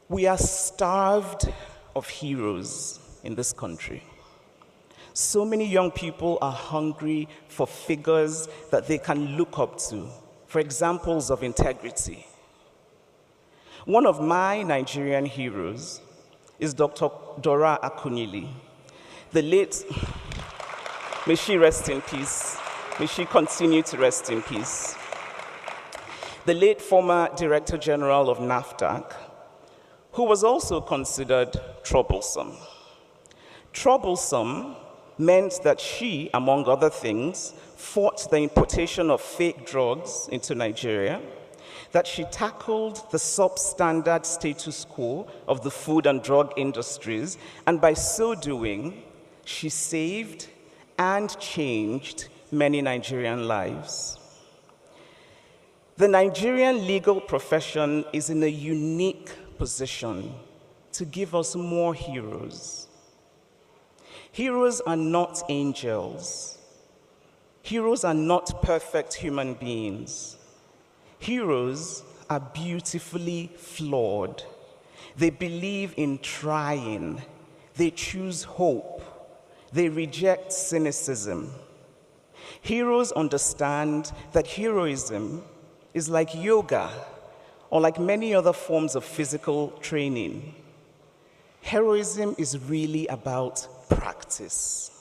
We are starved of heroes in this country. So many young people are hungry for figures that they can look up to, for examples of integrity. One of my Nigerian heroes is Dr. Dora Akunyili, the late, may she rest in peace, may she continue to rest in peace, the late former Director General of NAFDAC, who was also considered troublesome. Troublesome meant that she, among other things, fought the importation of fake drugs into Nigeria, that she tackled the substandard status quo of the food and drug industries, and by so doing, she saved and changed many Nigerian lives. The Nigerian legal profession is in a unique position to give us more heroes. Heroes are not angels. Heroes are not perfect human beings. Heroes are beautifully flawed. They believe in trying. They choose hope. They reject cynicism. Heroes understand that heroism is like yoga or like many other forms of physical training. Heroism is really about practice.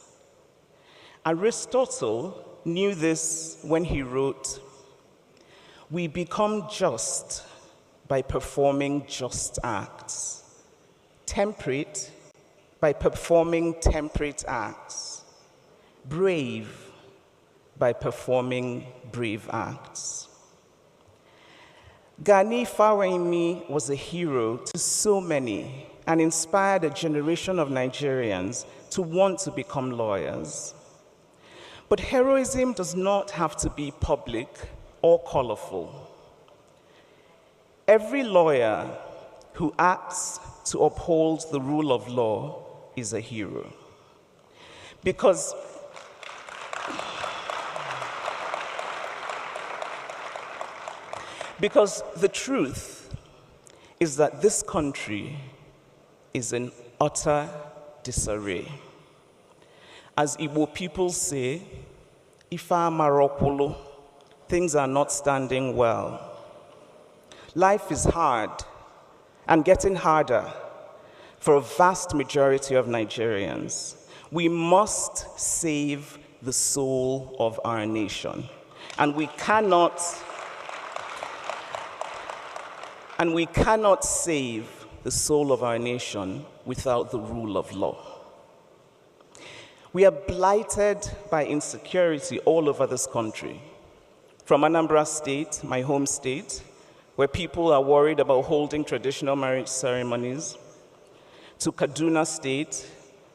Aristotle knew this when he wrote, "We become just by performing just acts, temperate by performing temperate acts, brave by performing brave acts." Gani Fawehinmi was a hero to so many and inspired a generation of Nigerians to want to become lawyers. But heroism does not have to be public or colorful. Every lawyer who acts to uphold the rule of law is a hero. Because the truth is that this country is in utter disarray. As Igbo people say, Ifa Marokolo, things are not standing well. Life is hard and getting harder for a vast majority of Nigerians. We must save the soul of our nation. And we cannot save the soul of our nation without the rule of law. We are blighted by insecurity all over this country. From Anambra State, my home state, where people are worried about holding traditional marriage ceremonies, to Kaduna State,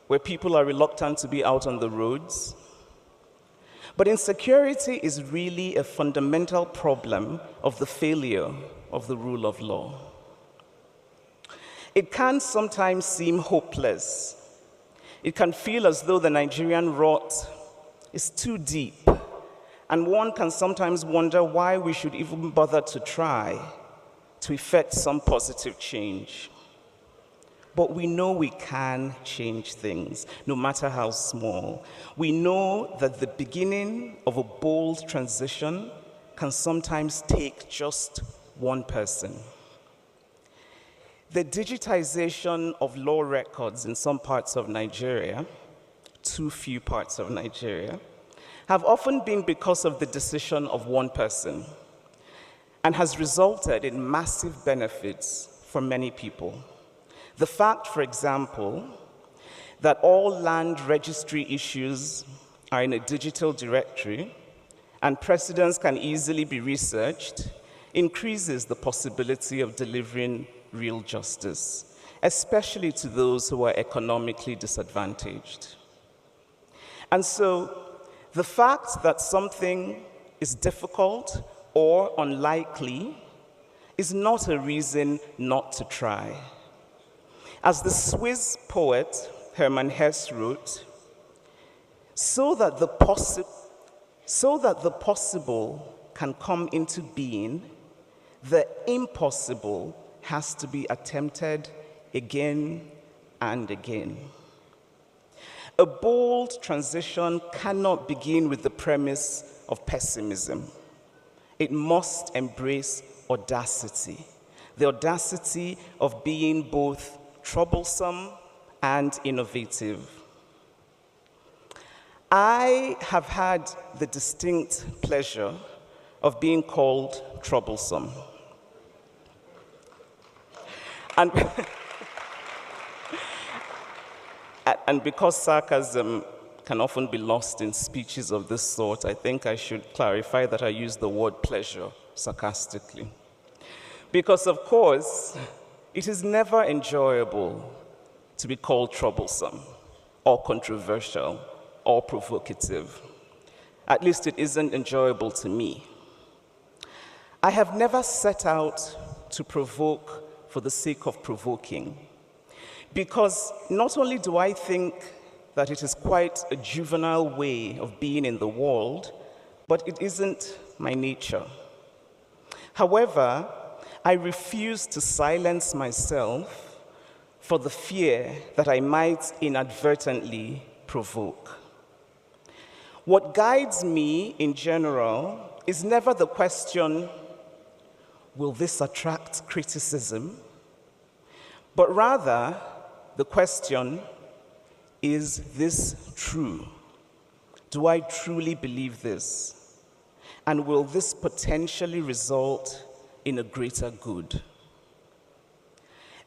where people are reluctant to be out on the roads. But insecurity is really a fundamental problem of the failure of the rule of law. It can sometimes seem hopeless. It can feel as though the Nigerian rot is too deep, and one can sometimes wonder why we should even bother to try to effect some positive change. But we know we can change things, no matter how small. We know that the beginning of a bold transition can sometimes take just one person. The digitization of law records in some parts of Nigeria, too few parts of Nigeria, have often been because of the decision of one person and has resulted in massive benefits for many people. The fact, for example, that all land registry issues are in a digital directory and precedents can easily be researched increases the possibility of delivering real justice, especially to those who are economically disadvantaged. And so, the fact that something is difficult or unlikely is not a reason not to try. As the Swiss poet Hermann Hesse wrote, so that the possible can come into being, the impossible has to be attempted again and again. A bold transition cannot begin with the premise of pessimism. It must embrace audacity, the audacity of being both troublesome and innovative. I have had the distinct pleasure of being called troublesome. And because sarcasm can often be lost in speeches of this sort, I think I should clarify that I use the word pleasure sarcastically. Because, of course, it is never enjoyable to be called troublesome or controversial or provocative. At least it isn't enjoyable to me. I have never set out to provoke for the sake of provoking, because not only do I think that it is quite a juvenile way of being in the world, but it isn't my nature. However, I refuse to silence myself for the fear that I might inadvertently provoke. What guides me in general is never the question, will this attract criticism? But rather, the question, is this true? Do I truly believe this? And will this potentially result in a greater good?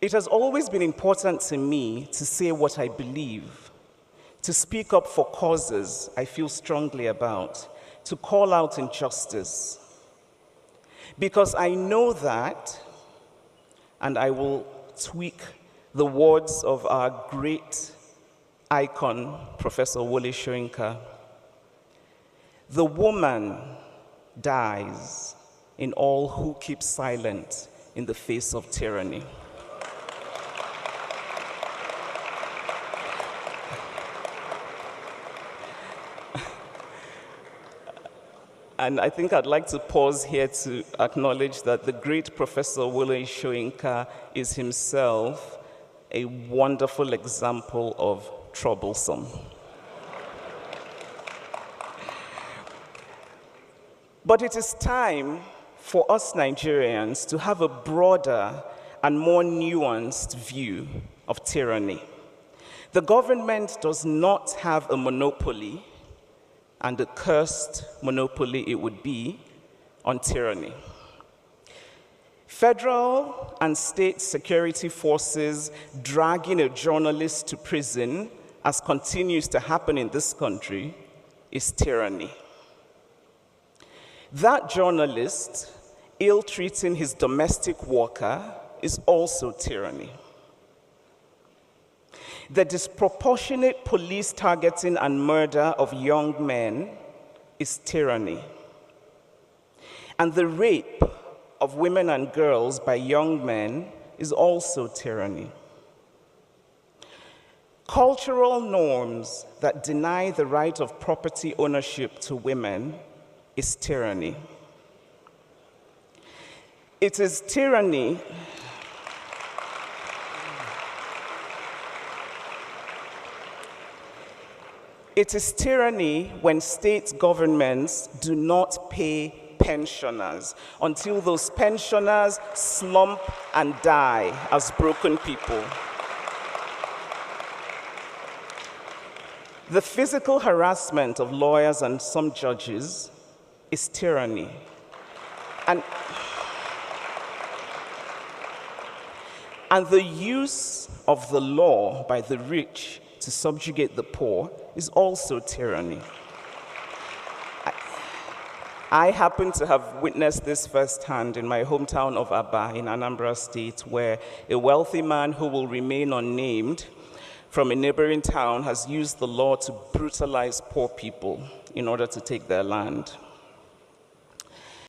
It has always been important to me to say what I believe, to speak up for causes I feel strongly about, to call out injustice. Because I know that, and I will tweak the words of our great icon, Professor Wole Soyinka, the woman dies in all who keep silent in the face of tyranny. And I think I'd like to pause here to acknowledge that the great Professor Wole Soyinka is himself a wonderful example of troublesome. But it is time for us Nigerians to have a broader and more nuanced view of tyranny. The government does not have a monopoly, and a cursed monopoly it would be, on tyranny. Federal and state security forces dragging a journalist to prison, as continues to happen in this country, is tyranny. That journalist ill-treating his domestic worker is also tyranny. The disproportionate police targeting and murder of young men is tyranny. And the rape of women and girls by young men is also tyranny. Cultural norms that deny the right of property ownership to women is tyranny. It is tyranny when state governments do not pay pensioners until those pensioners slump and die as broken people. The physical harassment of lawyers and some judges is tyranny. And the use of the law by the rich to subjugate the poor is also tyranny. I happen to have witnessed this firsthand in my hometown of Aba in Anambra State, where a wealthy man who will remain unnamed from a neighboring town has used the law to brutalize poor people in order to take their land.